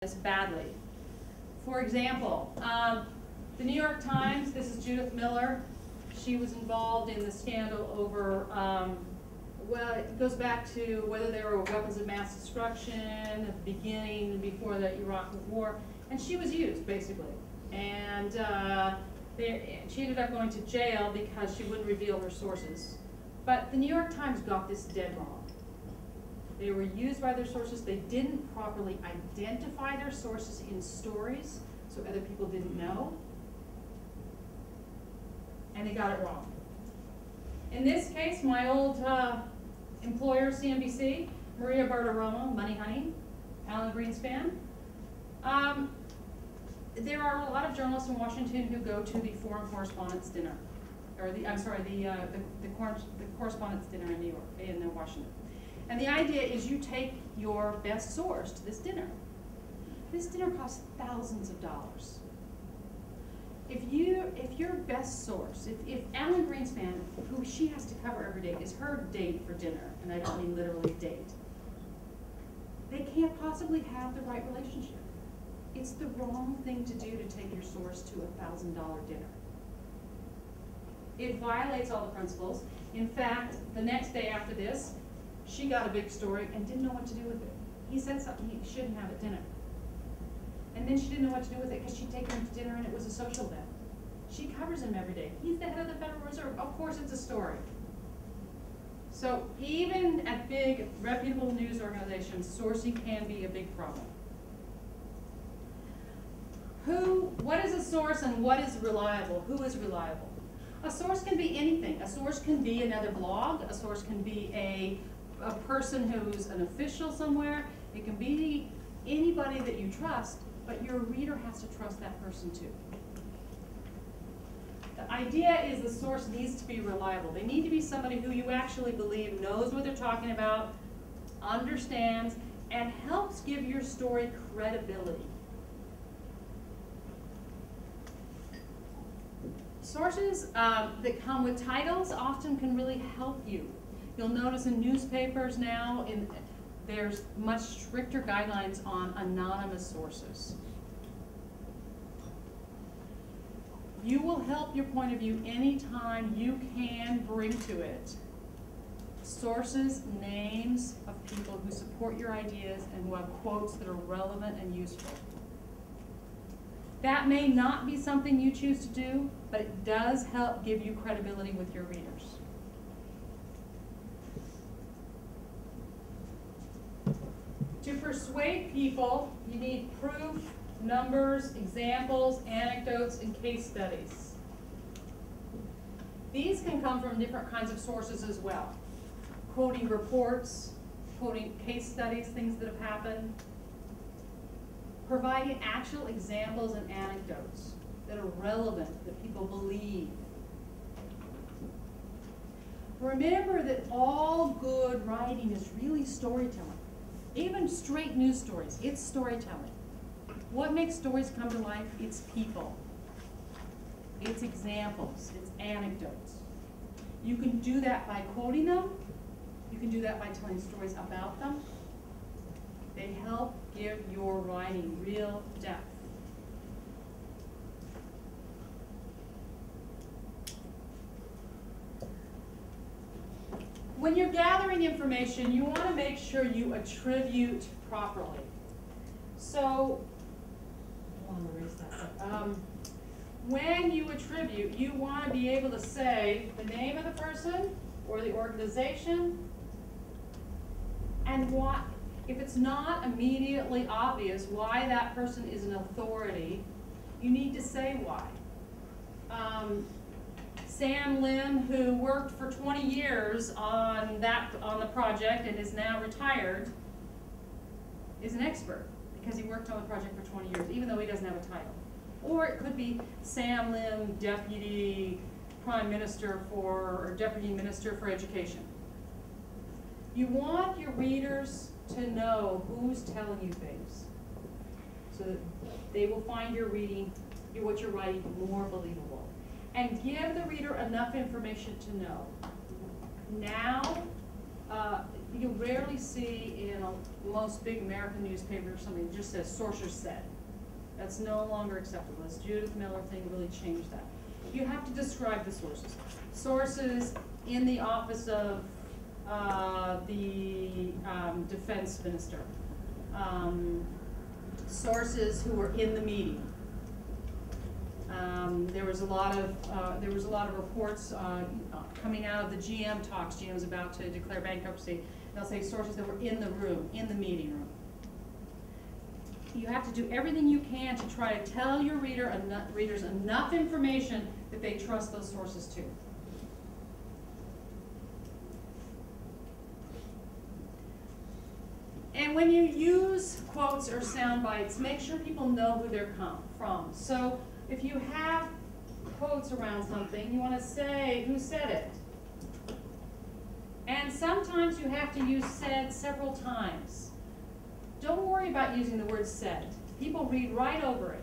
this badly. For example, the New York Times, this is Judith Miller. She was involved in the scandal over, well, it goes back to whether there were weapons of mass destruction at the beginning, before the Iraq War, and she was used, basically. And she ended up going to jail because she wouldn't reveal her sources. But the New York Times got this dead wrong. They were used by their sources. They didn't properly identify their sources in stories, so other people didn't know. And they got it wrong. In this case, my old employer, CNBC, Maria Bartiromo, Money Honey, Alan Greenspan. There are a lot of journalists in Washington who go to the Foreign Correspondents' Dinner, or the Correspondents' Dinner in New York, in Washington. And the idea is you take your best source to this dinner. This dinner costs thousands of dollars. If your best source, if Alan Greenspan, who she has to cover every day, is her date for dinner, and I don't mean literally date, they can't possibly have the right relationship. It's the wrong thing to do to take your source to a $1,000 dinner. It violates all the principles. In fact, the next day after this, she got a big story and didn't know what to do with it. He said something he shouldn't have at dinner. And then she didn't know what to do with it because she'd taken him to dinner and it was a social event. She covers him every day. He's the head of the Federal Reserve. Of course it's a story. So even at big, reputable news organizations, sourcing can be a big problem. What is a source and what is reliable? Who is reliable? A source can be anything. A source can be another blog. A source can be a person who's an official somewhere. It can be anybody that you trust, but your reader has to trust that person too. The idea is the source needs to be reliable. They need to be somebody who you actually believe knows what they're talking about, understands, and helps give your story credibility. Sources that come with titles often can really help you. You'll notice in newspapers now, there's much stricter guidelines on anonymous sources. You will help your point of view anytime you can bring to it sources, names of people who support your ideas and who have quotes that are relevant and useful. That may not be something you choose to do, but it does help give you credibility with your readers. To persuade people, you need proof, numbers, examples, anecdotes, and case studies. These can come from different kinds of sources as well. Quoting reports, quoting case studies, things that have happened. Providing actual examples and anecdotes that are relevant, that people believe. Remember that all good writing is really storytelling. Even straight news stories, it's storytelling. What makes stories come to life? It's people. It's examples. It's anecdotes. You can do that by quoting them. You can do that by telling stories about them. They help give your writing real depth. When you're gathering information, you want to make sure you attribute properly. So, I'm going to erase that. When you attribute, you want to be able to say the name of the person or the organization and what. If it's not immediately obvious why that person is an authority, you need to say why. Sam Lim, who worked for 20 years on the project and is now retired, is an expert because he worked on the project for 20 years, even though he doesn't have a title. Or it could be Sam Lim, Deputy Prime Minister or Deputy Minister for Education. You want your readers to know who's telling you things, so that they will find what you're writing more believable. And give the reader enough information to know. Now, You rarely see in most big American newspapers something that just says sources said. That's no longer acceptable. This Judith Miller thing really changed that. You have to describe the sources. Sources in the office of the defense minister. Sources who were in the meeting. There was a lot of reports coming out of the GM talks. GM's about to declare bankruptcy. They'll say sources that were in the room, in the meeting room. You have to do everything you can to try to tell your readers enough information that they trust those sources too. And when you use quotes or sound bites, make sure people know who they're from. So if you have quotes around something, you want to say who said it. And sometimes you have to use said several times. Don't worry about using the word said. People read right over it.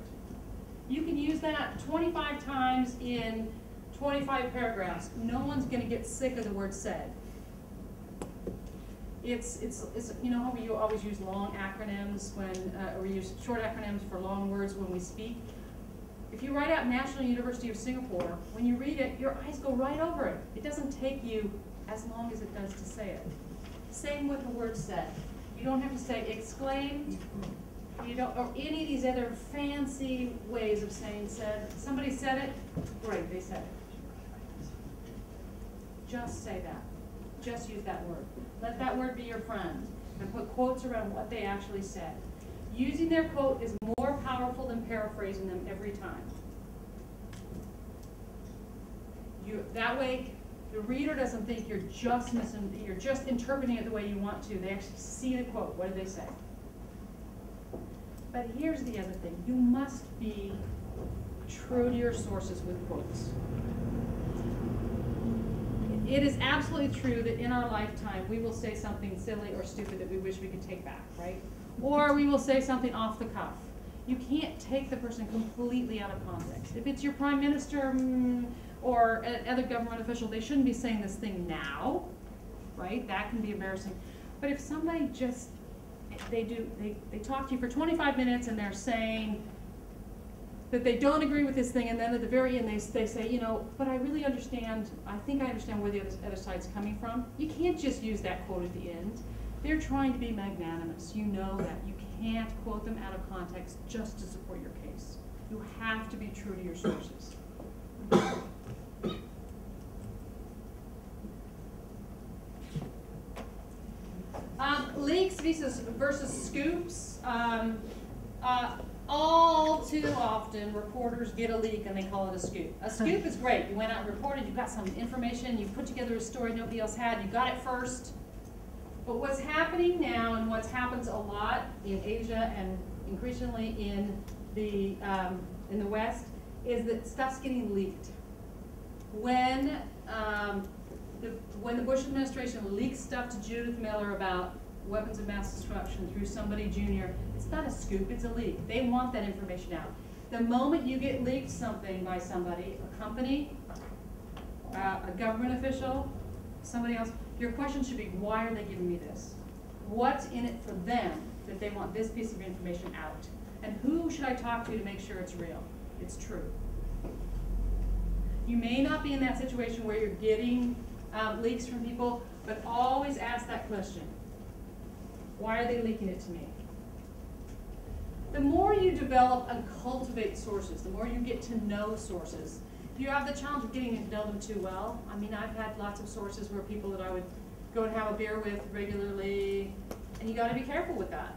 You can use that 25 times in 25 paragraphs. No one's going to get sick of the word said. It's you know how we always use long acronyms or we use short acronyms for long words when we speak? If you write out National University of Singapore, when you read it, your eyes go right over it. It doesn't take you as long as it does to say it. Same with the word said. You don't have to say exclaimed, you don't, or any of these other fancy ways of saying said. Somebody said it, great, they said it. Just say that. Just use that word. Let that word be your friend and put quotes around what they actually said. Using their quote is more powerful than paraphrasing them every time. That way, the reader doesn't think you're just interpreting it the way you want to. They actually see the quote. What did they say? But here's the other thing. You must be true to your sources with quotes. It is absolutely true that in our lifetime we will say something silly or stupid that we wish we could take back, right? Or we will say something off the cuff. You can't take the person completely out of context. If it's your prime minister or another government official, they shouldn't be saying this thing now, right? That can be embarrassing. But if somebody just, they talk to you for 25 minutes and they're saying that they don't agree with this thing, and then at the very end they say, you know, but I really understand, I think I understand where the other side's coming from. You can't just use that quote at the end. They're trying to be magnanimous. You know that. You can't quote them out of context just to support your case. You have to be true to your sources. Leaks versus scoops. All too often, reporters get a leak and they call it a scoop. A scoop is great. You went out and reported, you got some information, you put together a story nobody else had, you got it first. But what's happening now, and what happens a lot in Asia and increasingly in the West, is that stuff's getting leaked. When the Bush administration leaked stuff to Judith Miller about weapons of mass destruction through somebody junior, it's not a scoop, it's a leak. They want that information out. The moment you get leaked something by somebody, a company, a government official, somebody else, your question should be, why are they giving me this? What's in it for them that they want this piece of information out? And who should I talk to make sure it's real? It's true. You may not be in that situation where you're getting leaks from people, but always ask that question. Why are they leaking it to me? The more you develop and cultivate sources, the more you get to know sources, you have the challenge of getting to know them too well. I mean, I've had lots of sources where people that I would go and have a beer with regularly, and you got to be careful with that.